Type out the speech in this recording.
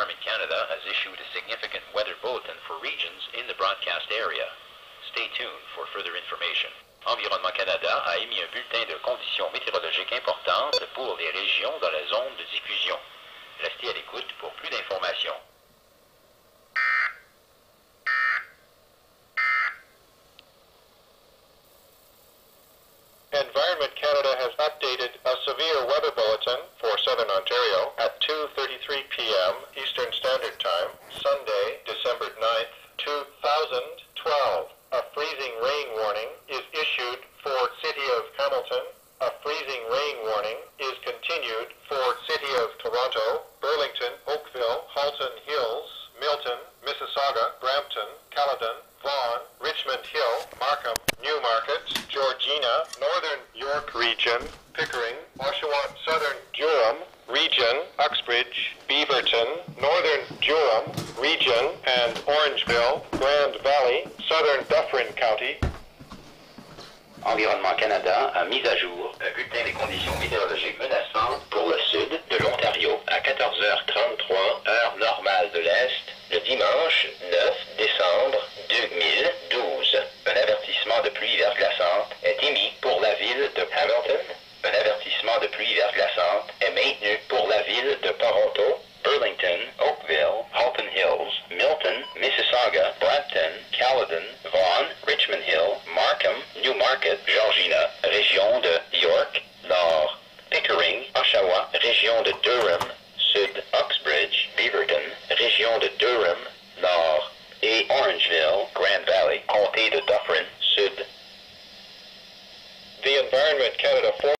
Environment Canada has issued a significant weather bulletin for regions in the broadcast area. Stay tuned for further information. Environnement Canada a émis un bulletin de conditions météorologiques importantes pour les régions dans la zone de diffusion. Restez à l'écoute pour plus d'informations. Environment Canada has updated a severe weather bulletin for Southern Ontario at 2:33 p.m. Eastern Standard Time, Sunday, December 9th, 2012. A freezing rain warning is issued for City of Hamilton. A freezing rain warning is continued for City of Toronto, Burlington, Oakville, Halton Hills, Milton, Mississauga, Brampton, Caledon, Vaughan, Richmond Hill, Markham, Newmarket, Georgina, Northern York Region, Pickering, Oshawa, Southern Durham Region, Uxbridge, Beaverton, Northern Durham Region, and Orangeville, Grand Valley, Southern Dufferin County. Environnement Canada a mis à jour un bulletin des conditions météorologiques menaçantes pour le sud de l'Ontario à 14h33, heure normale de l'Est, le dimanche 9 décembre 2012. Un avertissement de pluie verglaçante est émis pour la ville de Hamilton. Un avertissement de pluie verglaçante est maintenu pour la ville de Toronto, Burlington, Oakville, Halton Hills, Milton, Mississauga,